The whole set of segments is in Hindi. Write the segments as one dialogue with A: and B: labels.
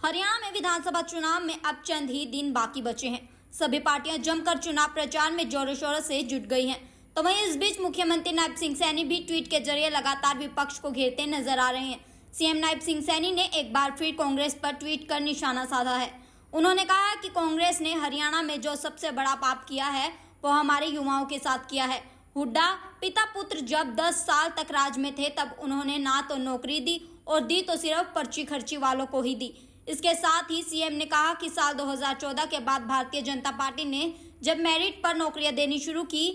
A: हरियाणा में विधानसभा चुनाव में अब चंद ही दिन बाकी बचे हैं। सभी पार्टियां जमकर चुनाव प्रचार में जोरों शोरों से जुट गई हैं। तो वहीं इस बीच मुख्यमंत्री नायब सिंह सैनी भी ट्वीट के जरिए लगातार विपक्ष को घेरते नजर आ रहे हैं। सीएम नायब सिंह सैनी ने एक बार फिर कांग्रेस पर ट्वीट कर निशाना साधा है। उन्होंने कहा कि कांग्रेस ने हरियाणा में जो सबसे बड़ा पाप किया है वो हमारे युवाओं के साथ किया है। हुड्डा पिता पुत्र जब 10 साल तक राज में थे तब उन्होंने ना तो नौकरी दी और दी तो सिर्फ पर्ची खर्ची वालों को ही दी। इसके साथ ही सीएम ने कहा कि साल 2014 के बाद भारतीय जनता पार्टी ने जब मेरिट पर नौकरियां देनी शुरू की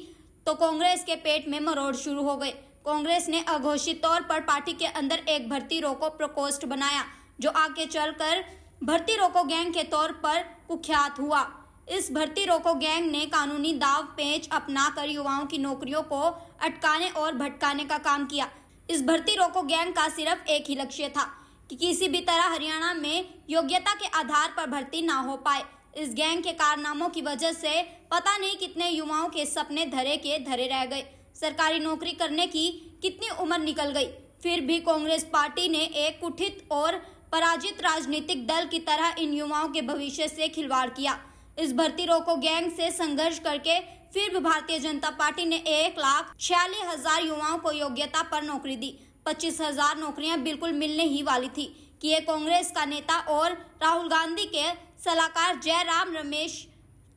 A: तो कांग्रेस के पेट में मरोड़ शुरू हो गए। कांग्रेस ने अघोषित तौर पर पार्टी के अंदर एक भर्ती रोको प्रकोष्ठ बनाया जो आगे चलकर भर्ती रोको गैंग के तौर पर कुख्यात हुआ। इस भर्ती रोको गैंग ने कानूनी दाव पेच अपनाकर युवाओं की नौकरियों को अटकाने और भटकाने का काम किया। इस भर्ती रोको गैंग का सिर्फ एक ही लक्ष्य था कि किसी भी तरह हरियाणा में योग्यता के आधार पर भर्ती ना हो पाए। इस गैंग के कारनामों की वजह से पता नहीं कितने युवाओं के सपने धरे के धरे रह गए। सरकारी नौकरी करने की कितनी उम्र निकल गई, फिर भी कांग्रेस पार्टी ने एक कुठित और पराजित राजनीतिक दल की तरह इन युवाओं के भविष्य से खिलवाड़ किया। इस भर्ती रोको गैंग से संघर्ष करके फिर भी भारतीय जनता पार्टी ने 1,46,000 युवाओं को योग्यता पर नौकरी दी। 25,000 नौकरियां बिल्कुल मिलने ही वाली थी कि ये कांग्रेस का नेता और राहुल गांधी के सलाहकार जयराम रमेश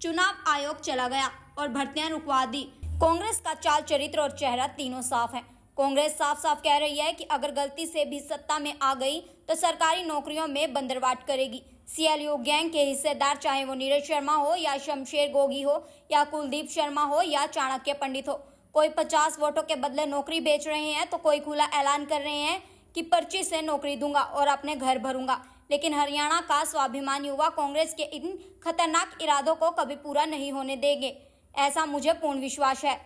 A: चुनाव आयोग चला गया और भर्तियां रुकवा दी। कांग्रेस का चाल चरित्र और चेहरा तीनों साफ है। कांग्रेस साफ साफ कह रही है कि अगर गलती से भी सत्ता में आ गई तो सरकारी नौकरियों में बंदरवाट करेगी। सीएलयू गैंग के हिस्सेदार चाहे वो नीरज शर्मा हो या शमशेर गोगी हो या कुलदीप शर्मा हो या चाणक्य पंडित हो, कोई 50 वोटों के बदले नौकरी बेच रहे हैं तो कोई खुला ऐलान कर रहे हैं कि पर्ची से नौकरी दूंगा और अपने घर भरूंगा। लेकिन हरियाणा का स्वाभिमान युवा कांग्रेस के इन खतरनाक इरादों को कभी पूरा नहीं होने देंगे, ऐसा मुझे पूर्ण विश्वास है।